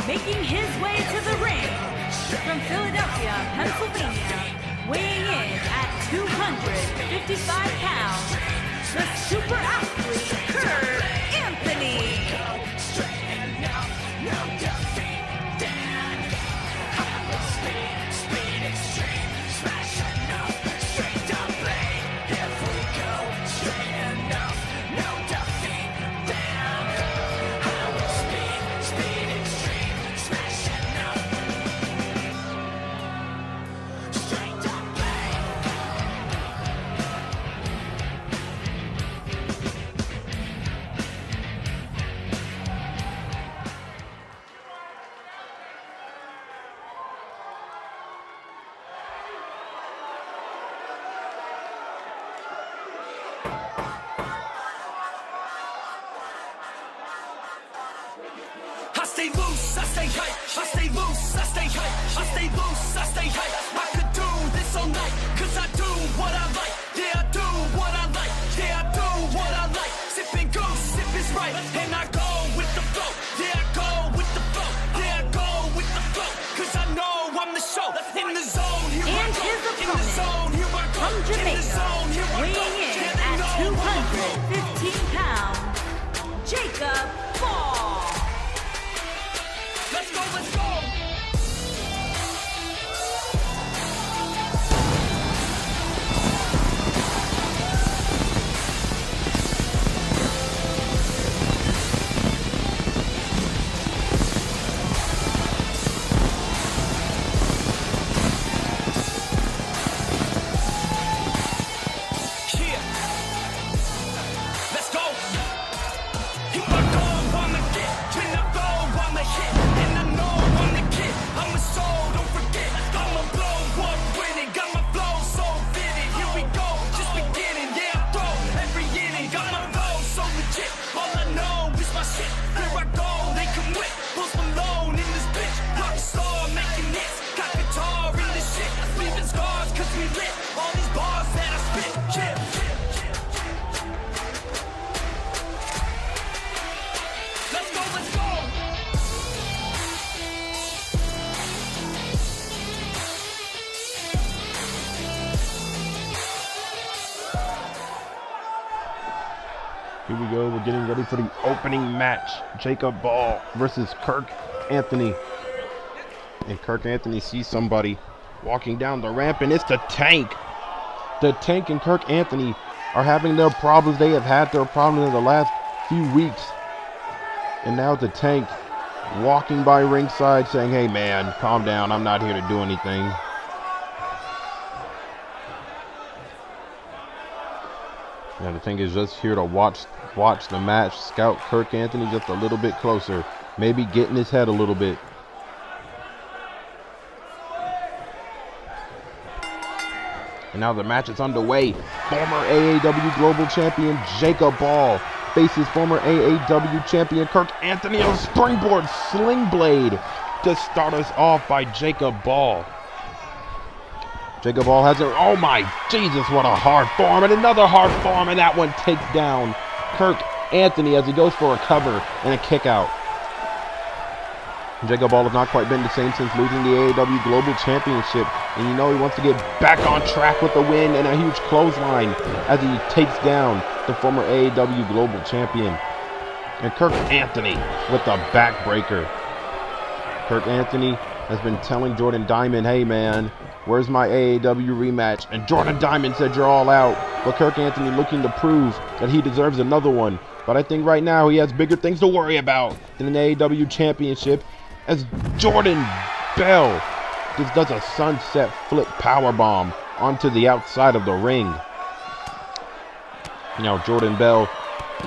Making his way to the ring from Philadelphia, Pennsylvania, weighing in at 255 pounds, the super athlete, Kurt Anthony. I stay loose, I stay hype, I stay loose, I stay hype, I stay loose, I stay hype. I could do this all night, cause I do what I like. Yeah, I do what I like, yeah, I do what I like. Sipping goose, sip is right, and I go with the flow. Yeah, I go with the flow, yeah, I go with the flow. Cause I know I'm the show, in the zone, here I go. In the zone, here I go. From Jamaica, weighing in at 215 pounds, Jacob Ball. Let's go, let's go! Here we go. We're getting ready for the opening match. Jacob Ball versus Kirk Anthony. And Kirk Anthony sees somebody walking down the ramp, and it's the Tank. The Tank and Kirk Anthony are having their problems. They have had their problems in the last few weeks. And now the Tank walking by ringside saying, hey man, calm down. I'm not here to do anything. Now the Tank is just here to watch the match, scout Kirk Anthony just a little bit closer, maybe get in his head a little bit. And now the match is underway. Former AAW Global Champion Jacob Ball faces former AAW Champion Kirk Anthony. A springboard sling blade to start us off by Jacob Ball. Jacob Ball has it. Oh my Jesus, what a hard form, and another hard form, and that one takes down Kirk Anthony as he goes for a cover and a kick out. Jacob Ball has not quite been the same since losing the AAW Global Championship, and you know he wants to get back on track with the win and a huge clothesline as he takes down the former AAW Global Champion. And Kirk Anthony with the backbreaker. Kirk Anthony has been telling Jordan Diamond, hey man, where's my AAW rematch? And Jordan Diamond said you're all out. But Kirk Anthony looking to prove that he deserves another one. But I think right now he has bigger things to worry about than an AAW championship, as Jordan Bell just does a sunset flip powerbomb onto the outside of the ring. Now Jordan Bell,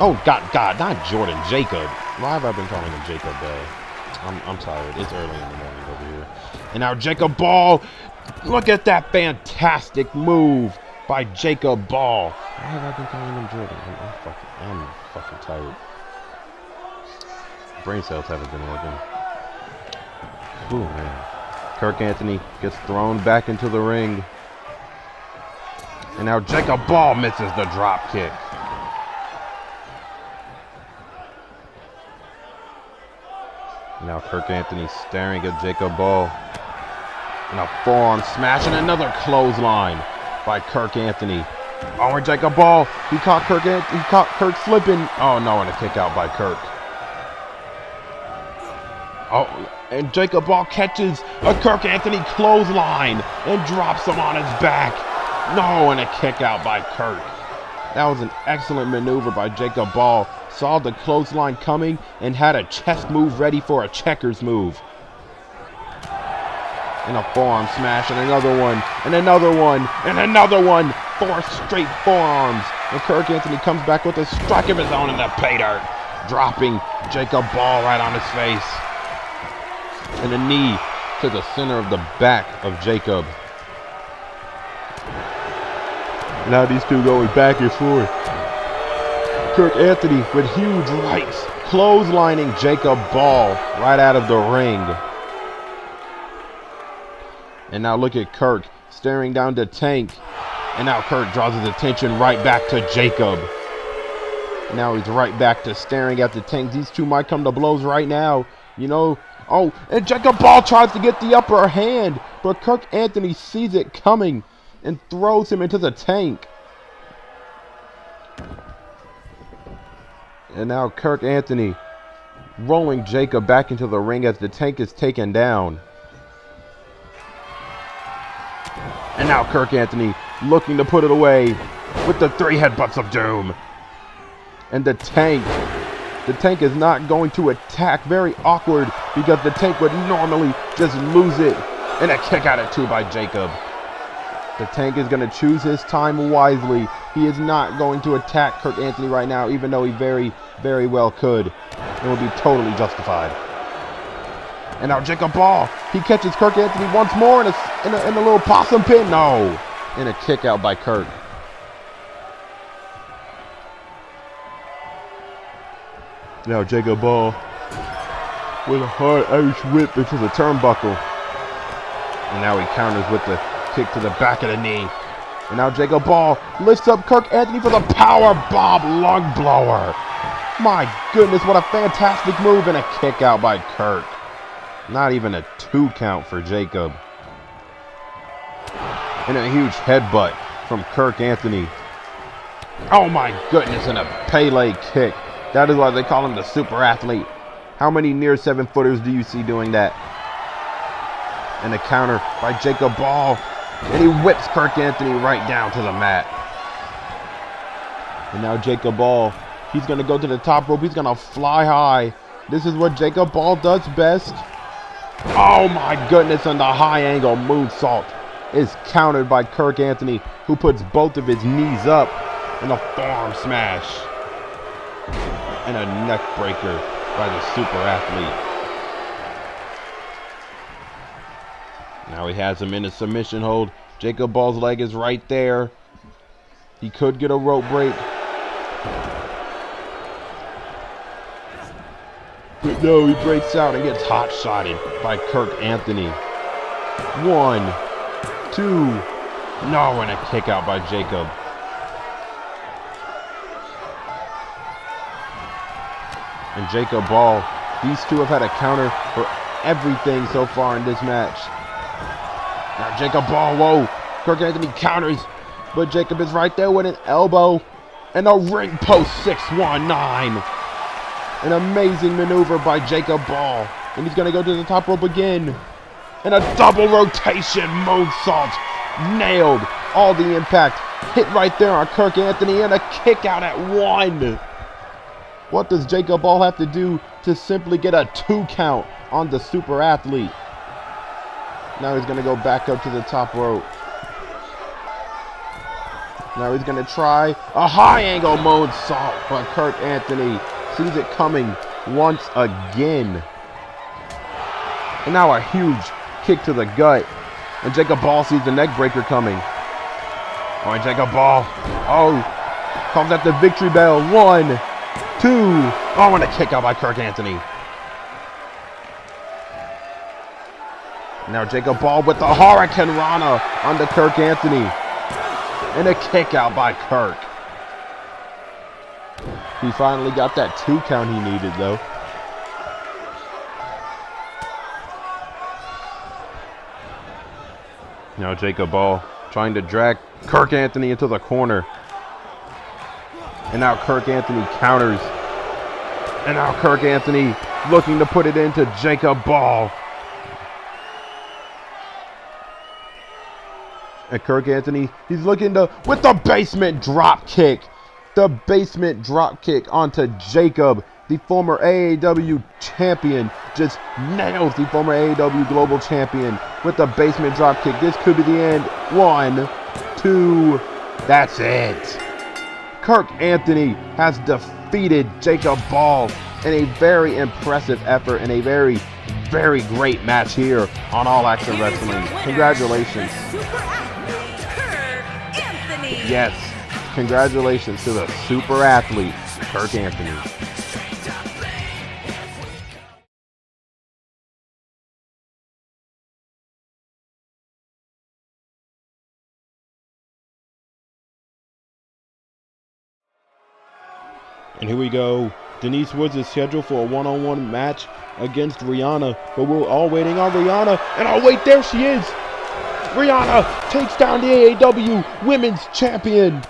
oh God, not Jordan, Jacob. Why have I been calling him Jacob Bell? I'm tired. It's early in the morning over here. And now Jacob Ball. Look at that fantastic move by Jacob Ball. Why have I been calling him Jordan? I'm fucking tired. Brain cells haven't been working. Ooh, man. Kirk Anthony gets thrown back into the ring. And now Jacob Ball misses the drop kick. Now Kirk Anthony staring at Jacob Ball. And a forearm smash and another clothesline by Kirk Anthony. Oh, and Jacob Ball, he caught Kirk slipping. Oh no, and a kick out by Kirk. Oh, and Jacob Ball catches a Kirk Anthony clothesline and drops him on his back. No, and a kick out by Kirk. That was an excellent maneuver by Jacob Ball. Saw the clothesline coming and had a chest move ready for a checkers move. And a forearm smash and another one, and another one, and another one. 4 straight forearms. And Kirk Anthony comes back with a strike of his own in the pay dirt, dropping Jacob Ball right on his face. And a knee to the center of the back of Jacob. Now these two going back and forth. Kirk Anthony with huge rights, clotheslining Jacob Ball right out of the ring. And now look at Kirk staring down the Tank. And now Kirk draws his attention right back to Jacob. Now he's right back to staring at the Tank. These two might come to blows right now. You know. Oh, and Jacob Ball tries to get the upper hand. But Kirk Anthony sees it coming and throws him into the Tank. And now Kirk Anthony rolling Jacob back into the ring as the Tank is taken down. And now Kirk Anthony looking to put it away with the 3 headbutts of doom. And the Tank is not going to attack. Very awkward because the Tank would normally just lose it. And a kick out at 2 by Jacob. The Tank is going to choose his time wisely. He is not going to attack Kirk Anthony right now, even though he very, very well could. It would be totally justified. And now Jacob Ball, he catches Kirk Anthony once more in a little possum pin. No, and a kick out by Kirk. Now Jacob Ball with a hard Irish whip into the turnbuckle. And now he counters with the kick to the back of the knee. And now Jacob Ball lifts up Kirk Anthony for the power bomb lung blower. My goodness, what a fantastic move, and a kick out by Kirk. Not even a 2 count for Jacob. And a huge headbutt from Kirk Anthony. Oh my goodness, and a Pele kick. That is why they call him the super athlete. How many near 7-footers do you see doing that? And a counter by Jacob Ball. And he whips Kirk Anthony right down to the mat. And now Jacob Ball, he's going to go to the top rope. He's going to fly high. This is what Jacob Ball does best. Oh my goodness, and the high angle moonsault is countered by Kirk Anthony, who puts both of his knees up in a forearm smash. And a neck breaker by the super athlete. Now he has him in a submission hold. Jacob Ball's leg is right there. He could get a rope break. But no, he breaks out and gets hot-shotted by Kirk Anthony. 1, 2, no, and a kick out by Jacob. And Jacob Ball, these two have had a counter for everything so far in this match. Now Jacob Ball, whoa, Kirk Anthony counters, but Jacob is right there with an elbow and a ring post 619. An amazing maneuver by Jacob Ball. And he's going to go to the top rope again. And a double rotation moonsault. Nailed. All the impact. Hit right there on Kirk Anthony. And a kick out at 1. What does Jacob Ball have to do to simply get a 2 count on the super athlete? Now he's going to go back up to the top rope. Now he's going to try a high angle moonsault. But Kirk Anthony sees it coming once again. And now a huge kick to the gut. And Jacob Ball sees the neck breaker coming. Oh, and Jacob Ball, calls out the victory bell. 1, 2. Oh, and a kick out by Kirk Anthony. Now Jacob Ball with the Hurricane Rana onto Kirk Anthony. And a kick out by Kirk. He finally got that 2 count he needed though. Now Jacob Ball trying to drag Kirk Anthony into the corner. And now Kirk Anthony counters. And now Kirk Anthony looking to put it into Jacob Ball. And Kirk Anthony, he's looking to, with the basement drop kick. The basement drop kick onto Jacob. The former AAW champion just nails the former AAW global champion with the basement drop kick. This could be the end. 1, 2, that's it. Kirk Anthony has defeated Jacob Ball in a very impressive effort and a very, very great match here on All Action Wrestling. Congratulations. Yes, congratulations to the super athlete, Kirk Anthony. And here we go. Denise Woods is scheduled for a one-on-one match against Rihanna, but we're all waiting on Rihanna. And oh wait, there she is. Rihanna takes down the AAW Women's Champion.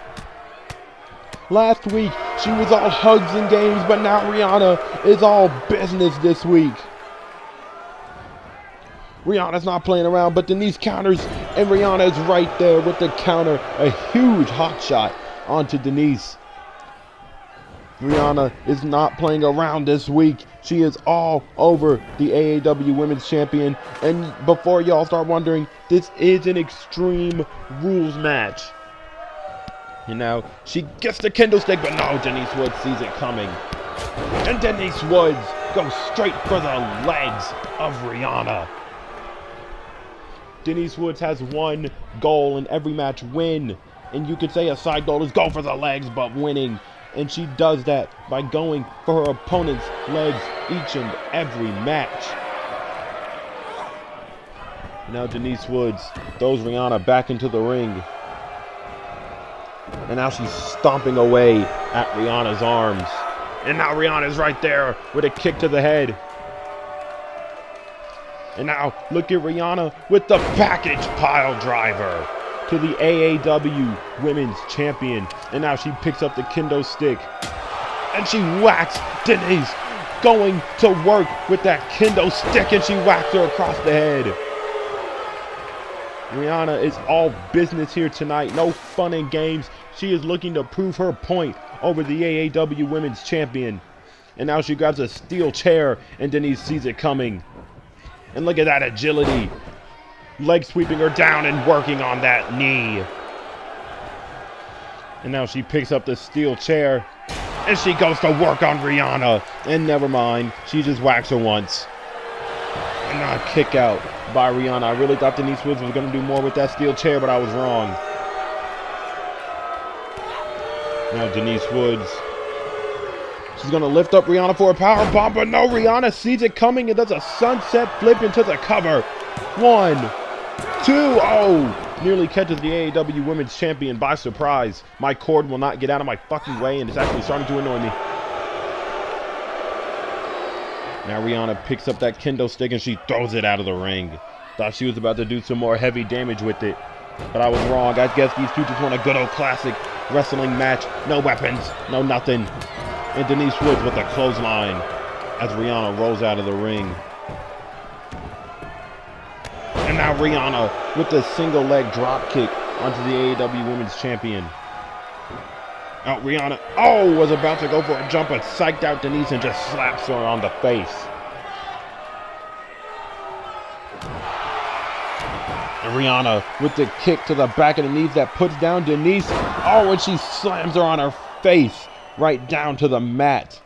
Last week, she was all hugs and games, but now Rihanna is all business this week. Rihanna's not playing around, but Denise counters, and Rihanna is right there with the counter. A huge hot shot onto Denise. Rihanna is not playing around this week. She is all over the AAW Women's Champion. And before y'all start wondering, this is an Extreme Rules match. And now she gets the kendo stick, but no, Denise Woods sees it coming. And Denise Woods goes straight for the legs of Rihanna. Denise Woods has one goal in every match, win. And you could say a side goal is go for the legs, but winning. And she does that by going for her opponent's legs each and every match. Now Denise Woods throws Rihanna back into the ring. And now she's stomping away at Rihanna's arms. And now Rihanna's right there with a kick to the head. And now look at Rihanna with the package pile driver to the AAW Women's Champion. And now she picks up the kendo stick. And she whacks Denise, going to work with that kendo stick, and she whacks her across the head. Rihanna is all business here tonight. No fun and games. She is looking to prove her point over the AAW Women's Champion. And now she grabs a steel chair, and Denise sees it coming. And look at that agility. Leg sweeping her down and working on that knee. And now she picks up the steel chair and she goes to work on Rihanna. And never mind, she just whacks her once. And now a kick out by Rihanna. I really thought Denise Woods was going to do more with that steel chair, but I was wrong. Now Denise Woods, she's going to lift up Rihanna for a power bomb, but no, Rihanna sees it coming and does a sunset flip into the cover. 1, 2, oh! Nearly catches the AAW Women's Champion by surprise. My cord will not get out of my fucking way, and it's actually starting to annoy me. Now Rihanna picks up that kendo stick and she throws it out of the ring. Thought she was about to do some more heavy damage with it, but I was wrong. I guess these two just want a good old classic wrestling match. No weapons, no nothing. And Denise Woods with a clothesline as Rihanna rolls out of the ring. And now Rihanna with the single leg drop kick onto the AAW Women's Champion. Out Rihanna, was about to go for a jump, but psyched out Denise and just slaps her on the face. And Rihanna with the kick to the back of the knees that puts down Denise. And she slams her on her face right down to the mat.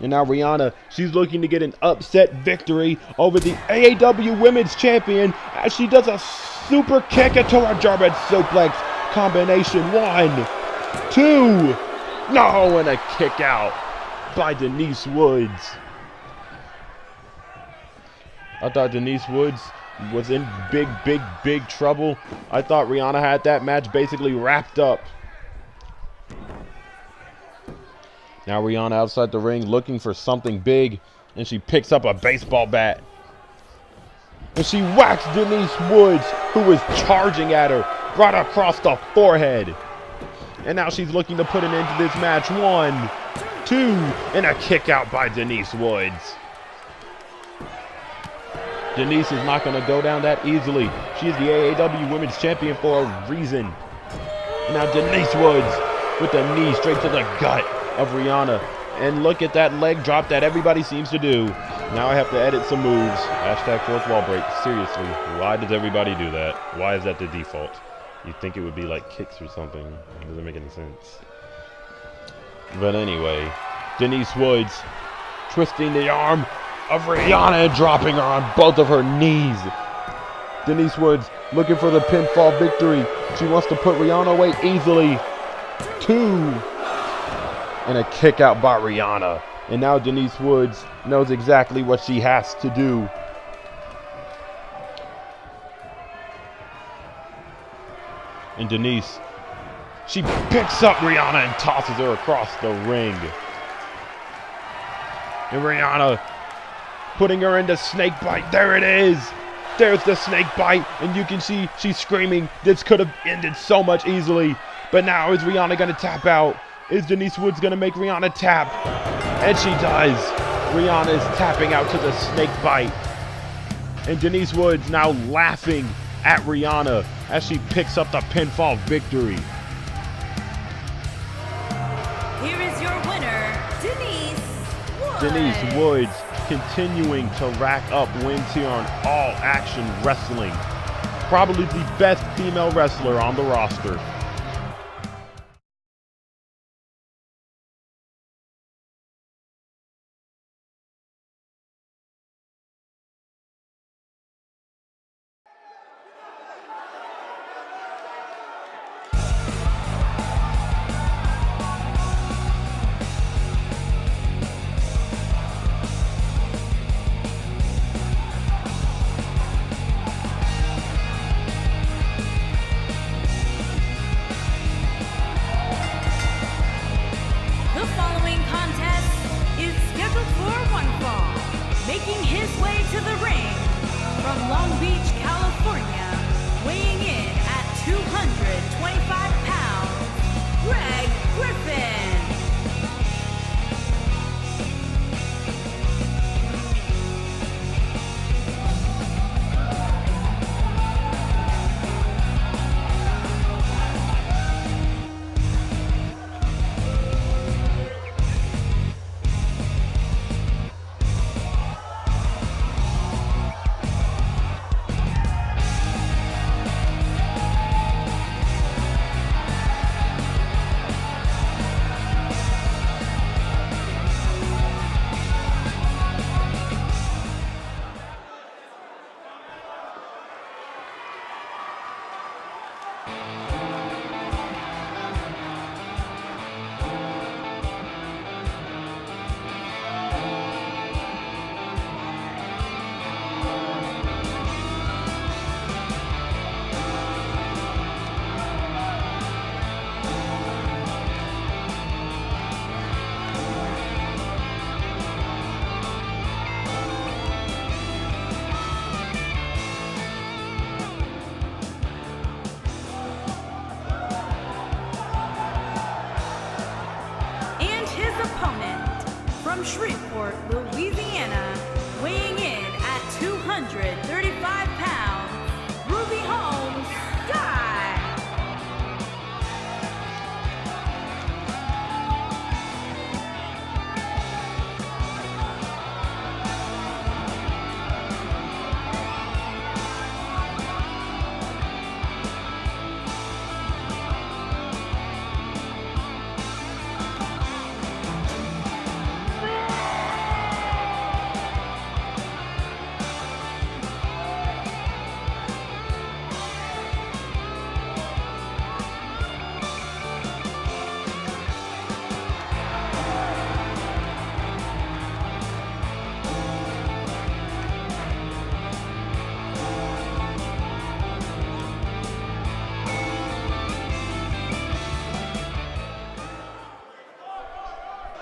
And now Rihanna, she's looking to get an upset victory over the AAW Women's Champion as she does a super kick into a German suplex combination. 1, 2, no, and a kick out by Denise Woods. I thought Denise Woods was in big trouble. I thought Rihanna had that match basically wrapped up. Now Rihanna outside the ring looking for something big, and she picks up a baseball bat. And she whacks Denise Woods, who was charging at her, right across the forehead. And now she's looking to put an end to this match. 1, 2, and a kick out by Denise Woods. Denise is not going to go down that easily. She is the AAW Women's Champion for a reason. And now Denise Woods with the knee straight to the gut of Rihanna. And look at that leg drop that everybody seems to do. Now I have to edit some moves. Hashtag fourth wall break. Seriously, why does everybody do that? Why is that the default? You'd think it would be like kicks or something. It doesn't make any sense. But anyway, Denise Woods twisting the arm of Rihanna and dropping her on both of her knees. Denise Woods looking for the pinfall victory. She wants to put Rihanna away easily. 2. And a kick out by Rihanna. And now Denise Woods knows exactly what she has to do. And Denise, she picks up Rihanna and tosses her across the ring. And Rihanna putting her into snake bite. There it is. There's the snake bite. And you can see she's screaming. This could have ended so much easily. But now is Rihanna going to tap out? Is Denise Woods going to make Rihanna tap? And she does. Rihanna is tapping out to the snake bite. And Denise Woods now laughing at Rihanna as she picks up the pinfall victory. Here is your winner, Denise Woods. Denise Woods continuing to rack up wins here on All Action Wrestling. Probably the best female wrestler on the roster. Making his way to the ring from Long Beach, California, weighing in at 225 pounds, Greg Griffin. From Shreveport, Louisiana, weighing in at 235 pounds, Ruby Holmes, Sky.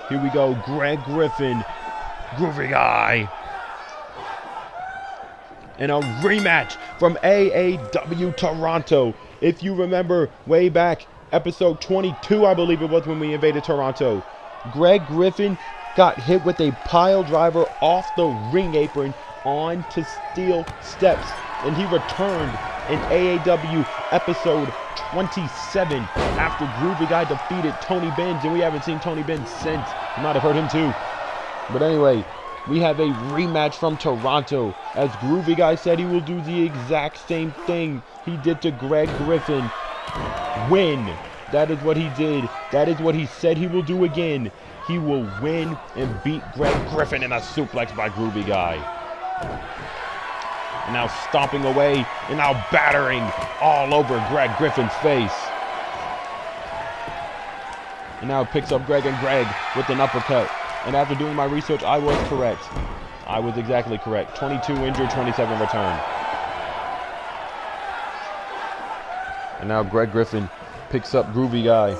Here we go. Greg Griffin. Groovy Guy. And a rematch from AAW Toronto. If you remember way back, episode 22, I believe it was, when we invaded Toronto. Greg Griffin got hit with a pile driver off the ring apron onto steel steps. And he returned in AAW episode 27 after Groovy Guy defeated Tony Benz. And we haven't seen Tony Benz since. You might have heard him too. But anyway, we have a rematch from Toronto, as Groovy Guy said he will do the exact same thing he did to Greg Griffin. Win. That is what he did. That is what he said he will do again. He will win and beat Greg Griffin in a suplex by Groovy Guy. And now stomping away and now battering all over Greg Griffin's face. And now picks up Greg, and Greg with an uppercut. And after doing my research, I was correct. I was exactly correct. 22 injured, 27 returned. And now Greg Griffin picks up Groovy Guy.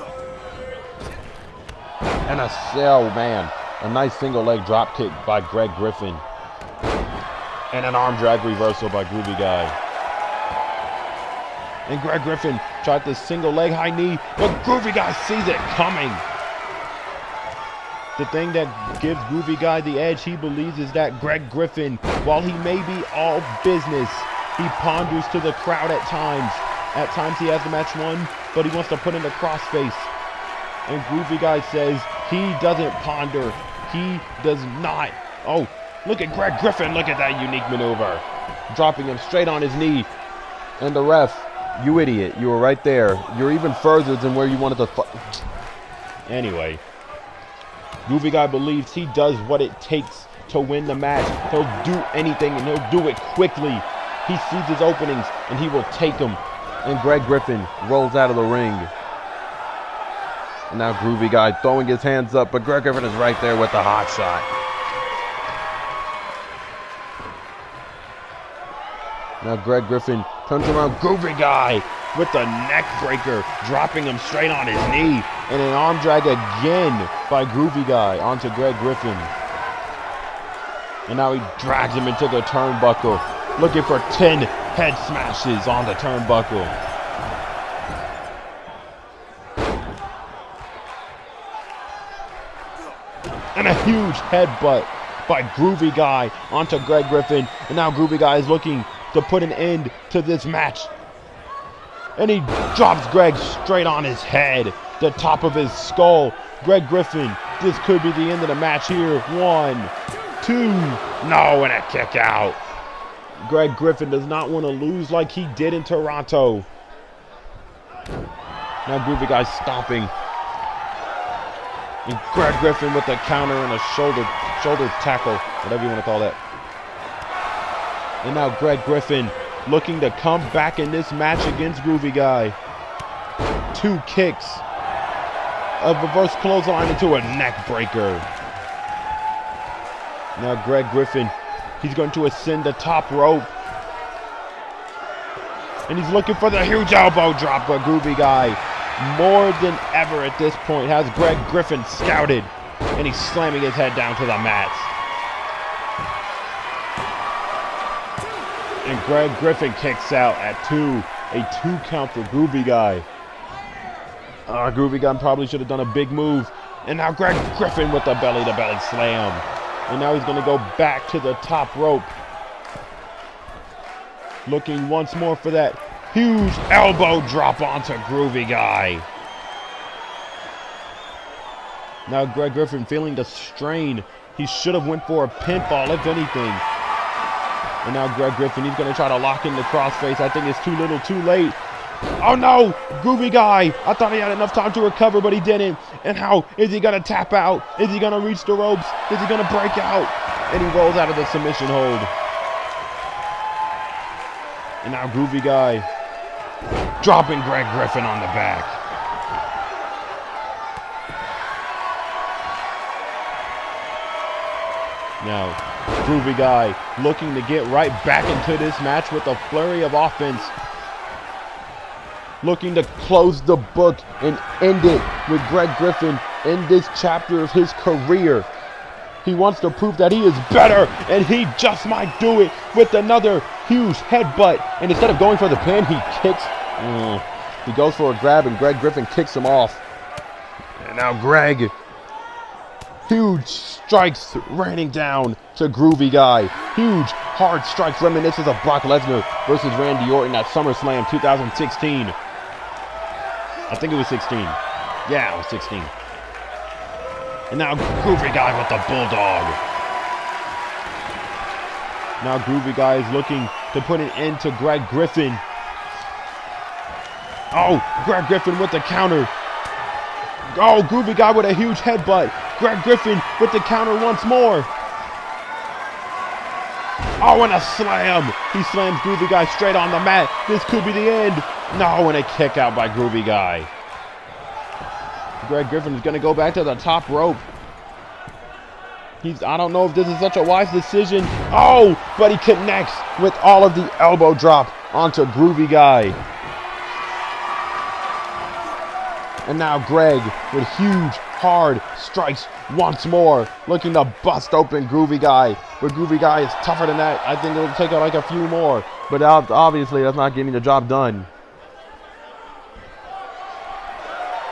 And a nice single leg drop kick by Greg Griffin. And an arm drag reversal by Groovy Guy. And Greg Griffin tried this single leg high knee, but Groovy Guy sees it coming. The thing that gives Groovy Guy the edge, he believes, is that Greg Griffin, while he may be all business, he ponders to the crowd at times. At times he has the match won, but he wants to put in the crossface. And Groovy Guy says he doesn't ponder. He does not. Oh, look at Greg Griffin. Look at that unique maneuver. Dropping him straight on his knee. And the ref, you idiot, you were right there. You're even further than where you wanted to. Anyway. Groovy Guy believes he does what it takes to win the match. He'll do anything, and he'll do it quickly. He sees his openings, and he will take them. And Greg Griffin rolls out of the ring. And now Groovy Guy throwing his hands up, but Greg Griffin is right there with the hot shot. Now Greg Griffin turns around Groovy Guy with the neck breaker, dropping him straight on his knee. And an arm drag again by Groovy Guy onto Greg Griffin. And now he drags him into the turnbuckle, looking for 10 head smashes on the turnbuckle. And a huge headbutt by Groovy Guy onto Greg Griffin. And now Groovy Guy is looking to put an end to this match. And he drops Greg straight on his head, the top of his skull. Greg Griffin, this could be the end of the match here. 1, 2, no, and a kick out. Greg Griffin does not want to lose like he did in Toronto. Now Groovy Guy's stomping. And Greg Griffin with a counter and a shoulder tackle, whatever you want to call that. And now Greg Griffin looking to come back in this match against Groovy Guy. 2 kicks. A reverse clothesline into a neck breaker. Now Greg Griffin, he's going to ascend the top rope. And he's looking for the huge elbow drop, but Groovy Guy, more than ever at this point, has Greg Griffin scouted. And he's slamming his head down to the mat. And Greg Griffin kicks out at 2. A 2 count for Groovy Guy. Groovy Guy probably should have done a big move. And now Greg Griffin with the belly-to-belly slam. And now he's going to go back to the top rope. Looking once more for that huge elbow drop onto Groovy Guy. Now Greg Griffin feeling the strain. He should have went for a pinfall, if anything. And now Greg Griffin, he's going to try to lock in the crossface. I think it's too little, too late. Oh no! Groovy Guy! I thought he had enough time to recover, but he didn't. And how is he going to tap out? Is he going to reach the ropes? Is he going to break out? And he rolls out of the submission hold. And now Groovy Guy dropping Greg Griffin on the back. Now, Groovy Guy looking to get right back into this match with a flurry of offense. Looking to close the book and end it with Greg Griffin in this chapter of his career. He wants to prove that he is better, and he just might do it with another huge headbutt. And instead of going for the pin, he kicks. He goes for a grab, and Greg Griffin kicks him off. And now Greg, huge strikes raining down to Groovy Guy. Huge, hard strikes reminiscent of Brock Lesnar versus Randy Orton at SummerSlam 2016. I think it was 16. Yeah, it was 16. And now Groovy Guy with the Bulldog. Now Groovy Guy is looking to put an end to Greg Griffin. Oh, Greg Griffin with the counter. Oh, Groovy Guy with a huge headbutt. Greg Griffin with the counter once more. Oh, and a slam. He slams Groovy Guy straight on the mat. This could be the end. No, and a kick out by Groovy Guy. Greg Griffin is going to go back to the top rope. I don't know if this is such a wise decision. Oh, but he connects with all of the elbow drop onto Groovy Guy. And now Greg with huge, hard strikes once more, looking to bust open Groovy Guy. But Groovy Guy is tougher than that. I think it'll take like a few more. But obviously, that's not getting the job done.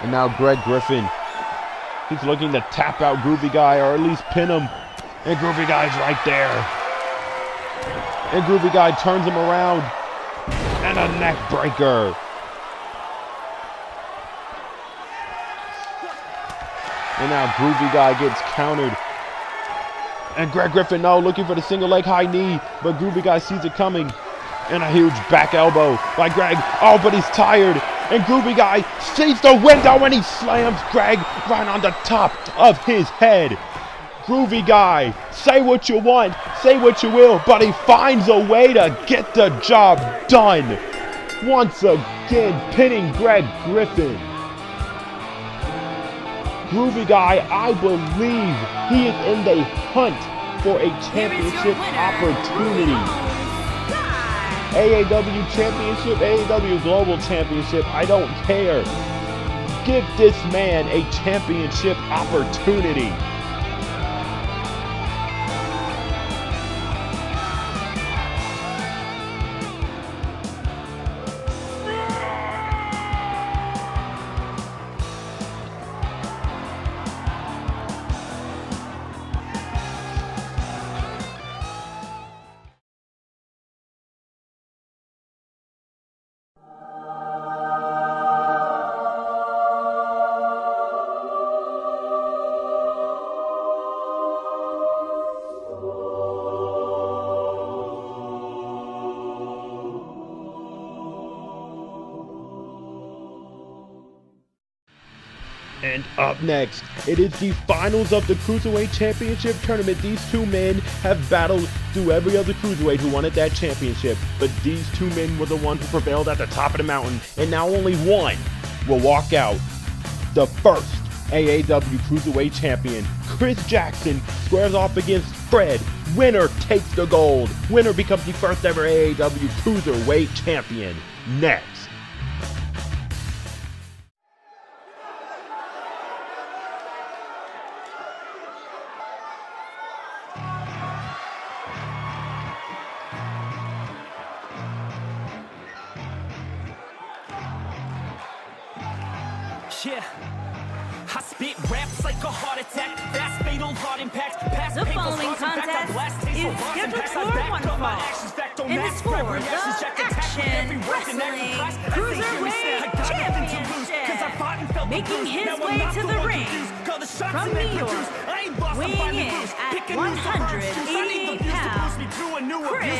And now Greg Griffin, he's looking to tap out Groovy Guy, or at least pin him. And Groovy Guy's right there. And Groovy Guy turns him around. And a neck breaker. And now Groovy Guy gets countered. And Greg Griffin, no, looking for the single leg high knee. But Groovy Guy sees it coming. And a huge back elbow by Greg. Oh, but he's tired. And Groovy Guy sees the window and he slams Greg right on the top of his head. Groovy Guy, say what you want, say what you will, but he finds a way to get the job done. Once again, pinning Greg Griffin. Groovy Guy, I believe he is in the hunt for a championship opportunity. AAW Championship, AAW Global Championship, I don't care. Give this man a championship opportunity. And up next, it is the finals of the Cruiserweight Championship tournament. These two men have battled through every other Cruiserweight who wanted that championship, but these two men were the ones who prevailed at the top of the mountain, and now only one will walk out. The first AAW Cruiserweight Champion, Chris Jackson, squares off against Fred. Winner takes the gold. Winner becomes the first ever AAW Cruiserweight Champion. Next. Yeah, I spit raps like a heart attack. Fast, fatal, hard impact. The following contest is scheduled for one fall. And it's for the Action Wrestling Cruiserweight Championship. Making his way to the ring from New York, weighing in at 180 pounds, Chris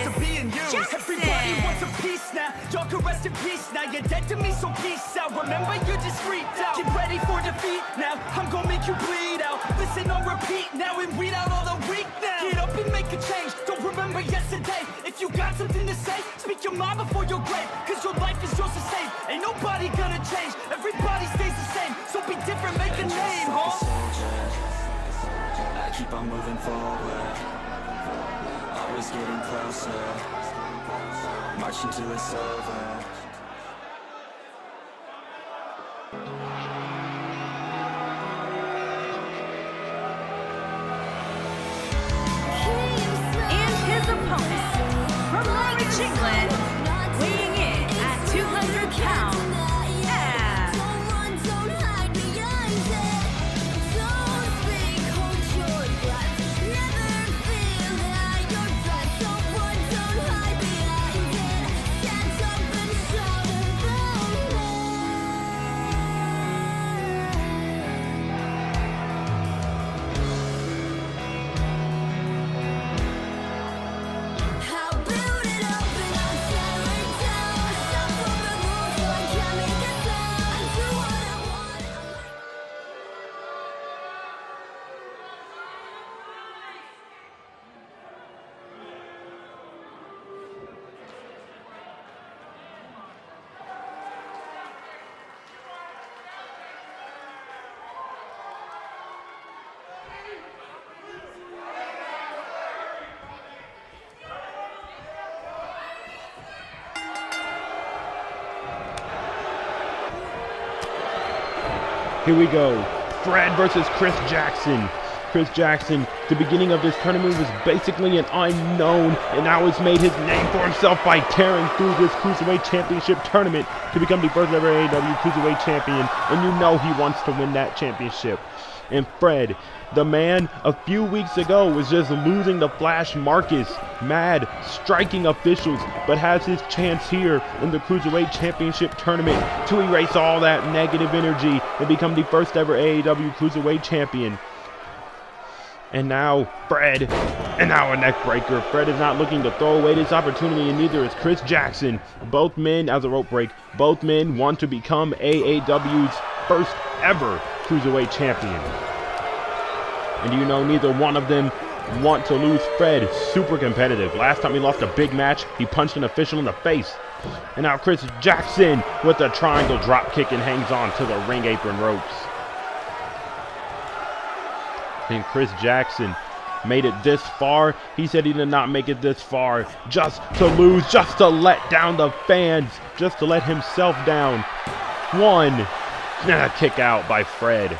Jackson. Everybody wants a piece now. Y'all can rest in peace now. You're dead to me, so peace out. Remember, you're just freaked out. Get ready for defeat now. I'm gonna make you bleed out. Listen on repeat now and read out all the weak now. Get up and make a change. Don't remember yesterday. If you got something to say, speak your mind before your grave. Cause your life is yours to save. Ain't nobody gonna change. Everybody stays the same. So be different, make a name, huh? I keep on moving forward, always getting closer, marching till it's over. Rich England, weighing in at 200 pounds. Yeah. Here we go. Fred versus Chris Jackson. Chris Jackson, the beginning of this tournament was basically an unknown, and now has made his name for himself by tearing through this Cruiserweight Championship tournament to become the first ever AAW Cruiserweight Champion, and you know he wants to win that championship. And Fred, the man a few weeks ago was just losing to Flash Marcus, mad, striking officials, but has his chance here in the Cruiserweight Championship tournament to erase all that negative energy and become the first ever AAW Cruiserweight Champion. And now Fred, and now a neck breaker. Fred is not looking to throw away this opportunity, and neither is Chris Jackson. Both men, as a rope break, both men want to become AAW's first ever Cruiserweight Champion. And you know, neither one of them want to lose. Fred, super competitive. Last time he lost a big match, he punched an official in the face. And now Chris Jackson with a triangle drop kick and hangs on to the ring apron ropes. And Chris Jackson made it this far. He said he did not make it this far just to lose, just to let down the fans, just to let himself down. One, and a kick out by Fred.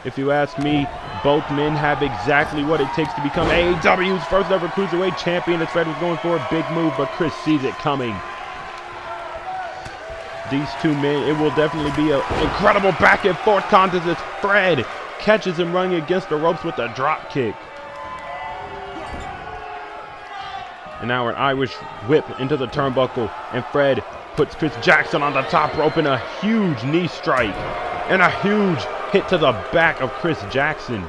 If you ask me, both men have exactly what it takes to become AAW's first ever Cruiserweight Champion. As Fred was going for a big move, but Chris sees it coming. These two men, it will definitely be an incredible back and forth contest as Fred catches him running against the ropes with a drop kick. And now an Irish whip into the turnbuckle, and Fred puts Chris Jackson on the top rope in a huge knee strike and a huge hit to the back of Chris Jackson.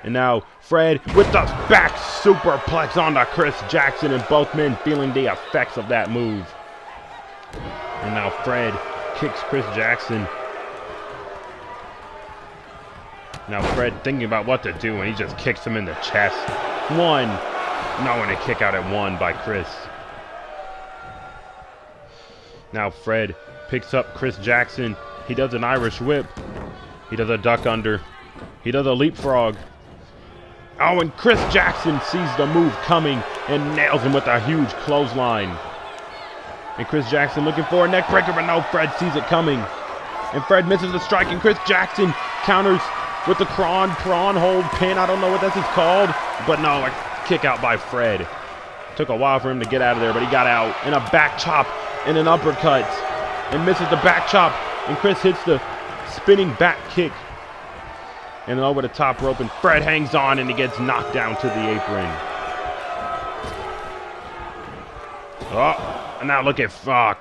And now Fred with the back superplex onto Chris Jackson, and both men feeling the effects of that move. And now Fred kicks Chris Jackson. Now Fred thinking about what to do, and he just kicks him in the chest. One. No, and a kick out at one by Chris. Now Fred picks up Chris Jackson. He does an Irish whip. He does a duck under. He does a leapfrog. Oh, and Chris Jackson sees the move coming and nails him with a huge clothesline. And Chris Jackson looking for a neck breaker, but no, Fred sees it coming. And Fred misses the strike, and Chris Jackson counters with the prawn hold pin. I don't know what this is called, but no, a kick out by Fred. Took a while for him to get out of there, but he got out. And a back chop and an uppercut. And misses the back chop, and Chris hits the spinning back kick. And then over the top rope, and Fred hangs on, and he gets knocked down to the apron. Oh, and now look at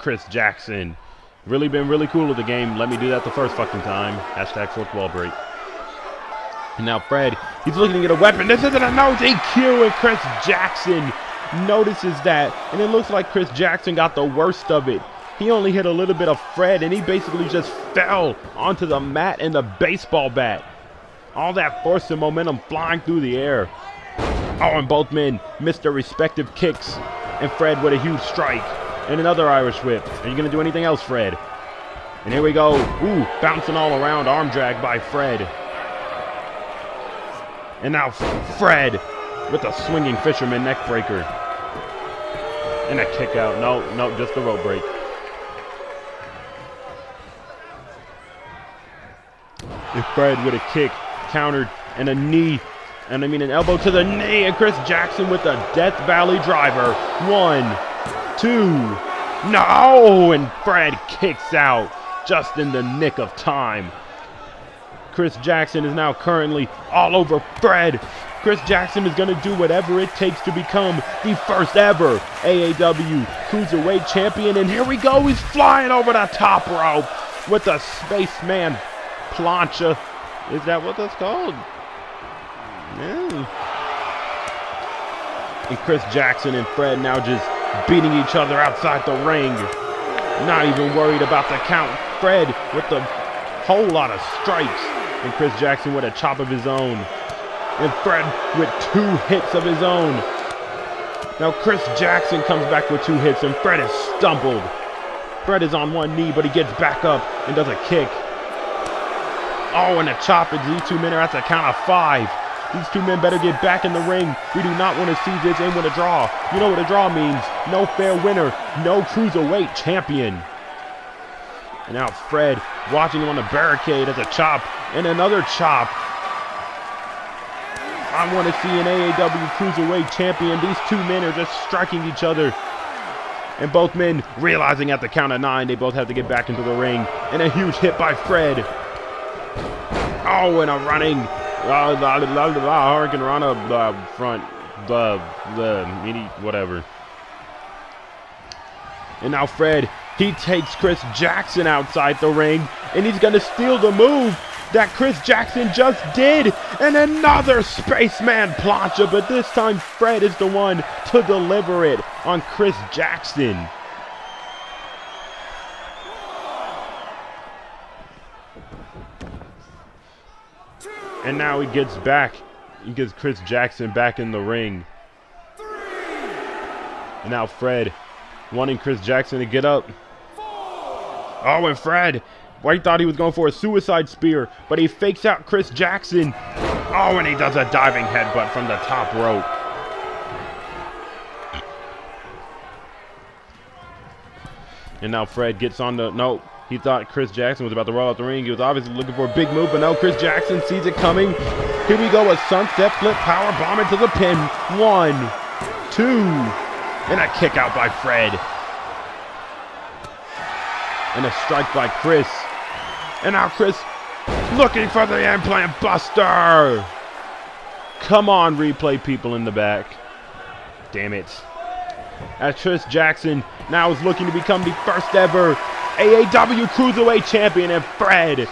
Chris Jackson. Really been really cool with the game. Let me do that the first fucking time. Hashtag fourth wall break. And now Fred, he's looking to get a weapon. This isn't a no DQ, and Chris Jackson notices that. And it looks like Chris Jackson got the worst of it. He only hit a little bit of Fred, and he basically just fell onto the mat and the baseball bat. All that force and momentum flying through the air. Oh, and both men missed their respective kicks. And Fred with a huge strike and another Irish whip. Are you going to do anything else, Fred? And here we go. Ooh, bouncing all around, arm drag by Fred. And now Fred with a swinging fisherman neck breaker. And a kick out. No, just a rope break. And Fred with a kick, countered, and a knee And I mean an elbow to the knee, and Chris Jackson with the Death Valley driver. 1, 2, no! And Fred kicks out just in the nick of time. Chris Jackson is now currently all over Fred. Chris Jackson is going to do whatever it takes to become the first ever AAW Cruiserweight Champion. And here we go, he's flying over the top rope with the Spaceman plancha. Is that what that's called? Yeah. And Chris Jackson and Fred now just beating each other outside the ring. Not even worried about the count. Fred with a whole lot of strikes. And Chris Jackson with a chop of his own. And Fred with 2 hits of his own. Now Chris Jackson comes back with 2 hits and Fred is stumbled. Fred is on 1 knee, but he gets back up and does a kick. Oh, and a chop, and these 2 men are at the count of 5. These 2 men better get back in the ring. We do not want to see this end with a draw. You know what a draw means. No fair winner, no Cruiserweight champion. And now Fred watching him on the barricade as a chop and another chop. I want to see an AAW Cruiserweight champion. These 2 men are just striking each other. And both men realizing at the count of 9 they both have to get back into the ring. And a huge hit by Fred. Oh, and a running Hurricane Rana front whatever. And now Fred, he takes Chris Jackson outside the ring, and he's going to steal the move that Chris Jackson just did. And another Spaceman plancha, but this time Fred is the one to deliver it on Chris Jackson. And now he gets back. He gets Chris Jackson back in the ring. And now Fred wanting Chris Jackson to get up. Oh, and Fred, well, he thought he was going for a suicide spear, but he fakes out Chris Jackson. Oh, and he does a diving headbutt from the top rope. And now Fred gets on the, no, he thought Chris Jackson was about to roll out the ring. He was obviously looking for a big move, but no, Chris Jackson sees it coming. Here we go, a sunset flip power bomb into the pin. 1, 2, and a kick out by Fred. And a strike by Chris. And now Chris looking for the implant buster. Come on, replay people in the back. Damn it. As Chris Jackson now is looking to become the first ever AAW Cruiserweight Champion, and Fred,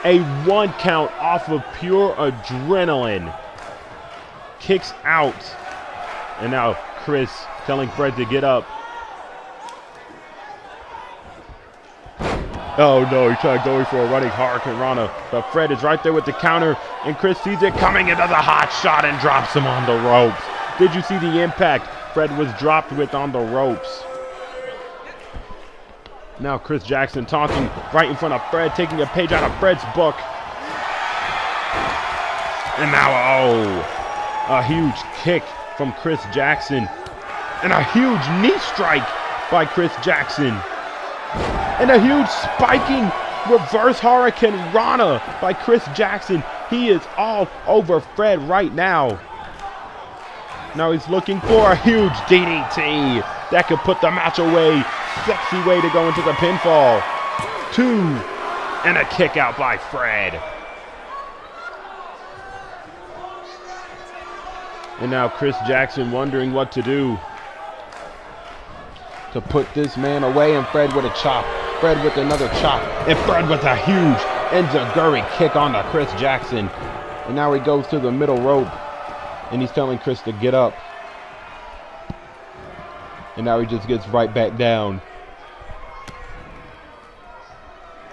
a 1 count off of pure adrenaline, kicks out. And now Chris telling Fred to get up. Oh no, he tried going for a running Hurricane Rana, but Fred is right there with the counter, and Chris sees it coming and does a hot shot and drops him on the ropes. Did you see the impact Fred was dropped with on the ropes? Now Chris Jackson taunting right in front of Fred, taking a page out of Fred's book. And now, oh, a huge kick from Chris Jackson. And a huge knee strike by Chris Jackson. And a huge spiking reverse Hurricane Rana by Chris Jackson. He is all over Fred right now. Now he's looking for a huge DDT that could put the match away. Sexy way to go into the pinfall. 2, and a kick out by Fred. And now Chris Jackson wondering what to do to put this man away, and Fred with a chop. Fred with another chop, and Fred with a huge enziguri kick on to Chris Jackson. And now he goes to the middle rope, and he's telling Chris to get up. And now he just gets right back down.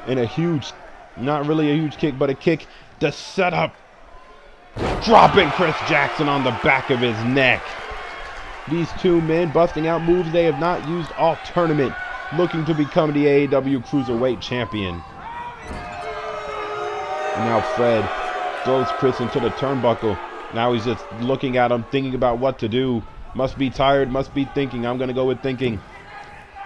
And a huge, not really a huge kick, but a kick to set up. Dropping Chris Jackson on the back of his neck. These 2 men busting out moves they have not used all tournament, looking to become the AAW Cruiserweight Champion. And now Fred throws Chris into the turnbuckle. Now he's just looking at him, thinking about what to do. Must be tired, must be thinking. I'm going to go with thinking.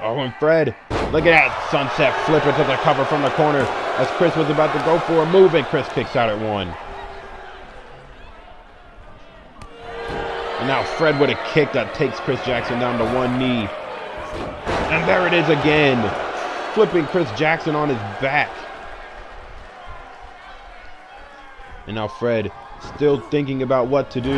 Oh, and Fred, look at that sunset flip into the cover from the corner as Chris was about to go for a move, and Chris kicks out at 1. And now Fred with a kick that takes Chris Jackson down to one knee. And there it is again. Flipping Chris Jackson on his back. And now Fred still thinking about what to do.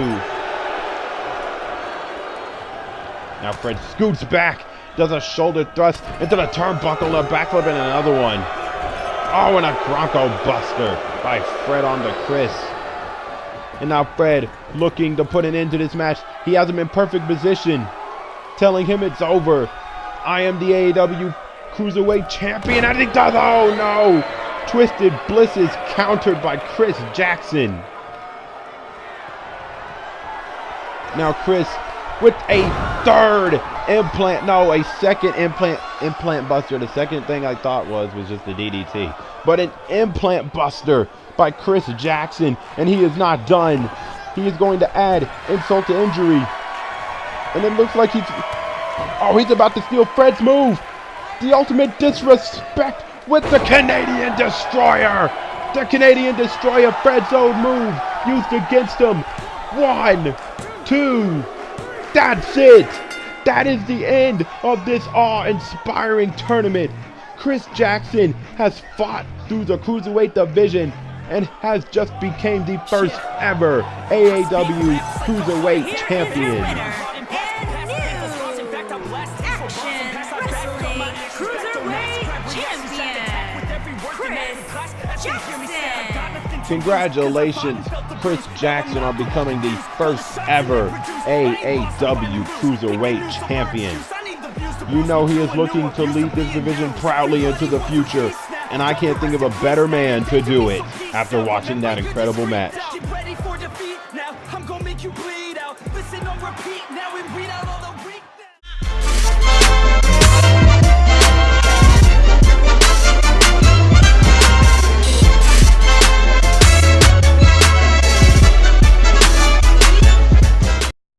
Now Fred scoots back. Does a shoulder thrust into the turnbuckle. A backflip and another one. Oh, and a Bronco Buster by Fred onto Chris. And now Fred looking to put an end to this match. He has him in perfect position, telling him it's over. I am the AAW Cruiserweight Champion. And he does, oh no! Twisted Bliss is countered by Chris Jackson. Now Chris with a second implant buster. The second thing I thought was just the DDT. But an implant buster by Chris Jackson, and he is not done. He is going to add insult to injury. And it looks like he's about to steal Fred's move. The ultimate disrespect with the Canadian Destroyer. The Canadian Destroyer, Fred's old move, used against him. 1, 2, that's it. That is the end of this awe-inspiring tournament. Chris Jackson has fought through the Cruiserweight division and has just became the first ever AAW Cruiserweight Champion. Congratulations, Chris Jackson, on becoming the first ever AAW Cruiserweight Champion. You know he is looking to lead this division proudly into the future, and I can't think of a better man to do it after watching that incredible match. Ready for defeat now, I'm gonna make you bleed out. Listen on repeat now and read out all the